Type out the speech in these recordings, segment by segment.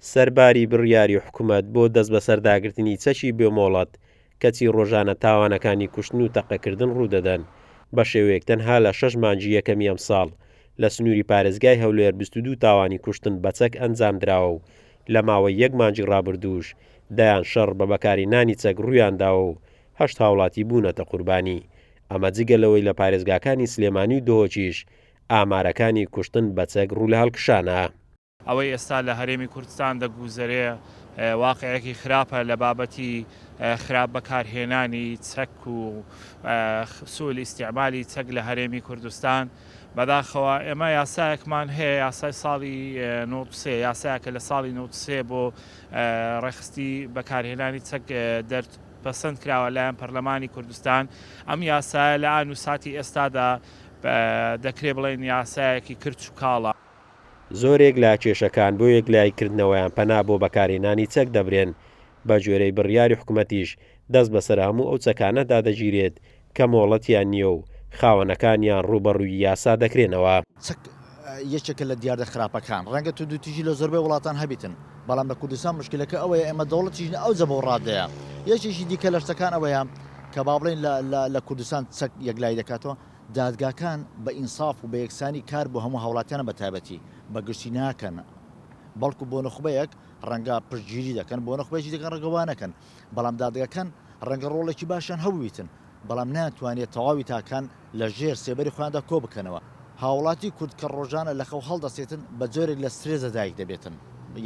سەرباری بڕیاری حکوومەت بۆ دەست بە سەرداگرتنی چەکی بێمۆڵەت کەچی ڕۆژانە تاوانەکانی کوشتن و تەقەکردن ڕوودەدەن بە شێوەیەک تەنها لە 6 مانگی یەکەمی ئەم ساڵ لە سنووری پارێزگای هەولێر 22 تاوانی کوشتن بە چەک ئەنجامدراوە و لە ماوەی 1 مانگی ڕابردووش دایان شەڕ بە بەکارهێنانی چەک ڕوویانداوە و 8 هاوڵاتی بوونەتە قوربانی. ئەمە جگەلەوەی لە پارێزگاکانی سلێمانی و دۆهۆکیش ئامارەکانی کوشتن بە چەک ڕوو لە هەڵکشانە. ئەوەی ئێستا لە هەرێمی کوردستان دەگوزارێ واقعەیەکی خراپە لە بابەتی خراپ بەکارهێنانی چەک و سوول ئیستیعمالی چەک لە هەرێمی کوردستان. بەداخەوە ئێمە یاسایەکمان هەیە، یاسای ساڵی 93 یاسایەکە لە ساڵی 93 بۆ ڕێخستی بەکارهێنانی چەک پەسەند کراوە لایەن پەرلەمانی کوردستان. ئەم یاسایە لە ئان و ساتی ئێستادا دەکرێت بڵێن یاسایەکی کرچ و کاڵە. زۆرێک لە کێشەکان بۆ یەکلایکردنەوەیان پەنا بۆ بەکارهێنانی چەک دەبرێن بە جۆرەی بڕیاری حکوومەتیش دەست بەسەر هەموو ئەو چەکانەدا دەگیرێت کە مۆڵەتیان نییە و خاوەنەکانیان ڕوبەڕووی یاسا دەکرێنەوە. یەکێکە لە دیاردە خراپەکان ڕەنگە تو دوتیژی لە زۆربەی وڵاتان هەبیتن، بەڵام لە کوردستان مشکلەکە ئەوەیە ئێمە دەوڵەتیژن ئەو جەبە و ڕادەیە. یەکێکی دیکە لە شتەکان ئەوەیە کە با بڵێن لە کوردستان چەک یەکلای دەکاتەوە، دادگاکان بە ئینساف و بە یەکسانی کار بۆ هەموو هاوڵاتیانە بە تایبەتی بەگشتی ناکەن، بەڵکو بۆ نخبەیەک ڕەنگە پشتگیری دەکەن، بۆ نخبەیەکی دەکەن ڕەنگەوانەکەن، بەڵام دادگاکان ڕەنگە ڕۆڵێکی باشیان هەبوویتن، بەڵام ناتوانێت تەواوی تاکان لە ژێر سێبەری خۆیاندا کۆ بکەنەوە. هاوڵاتی کورد کە ڕۆژانە لە خەو هەڵدەسێتن بە جۆرێک لە سترێزە دایک دەبێتن،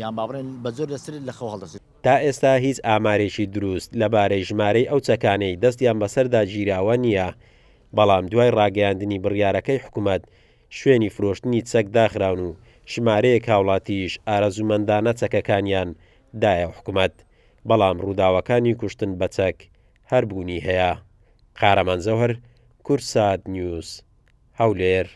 یان با بڵێن بە جۆر لە سترێت لە خەو هەڵدەسێت. تا ئێستا هیچ ئامارێکی دروست لەبارەی ژمارەی ئەو چەکانەی دەستیان بەسەردا گیراوە نییە، بەڵام دوای ڕاگەیاندنی بڕیارەکەی حکوومەت شوێنی فرۆشتنی چەک داخراون و ژمارەیەک هاوڵاتیش ئارەزومەندانە چەکەکانیان دایە حکوومەت، بەڵام ڕووداوەکانی کوشتن بە چەک هەر بوونی هەیە. قارەمان زەوهەر، کورسات نیوز، هەولێر.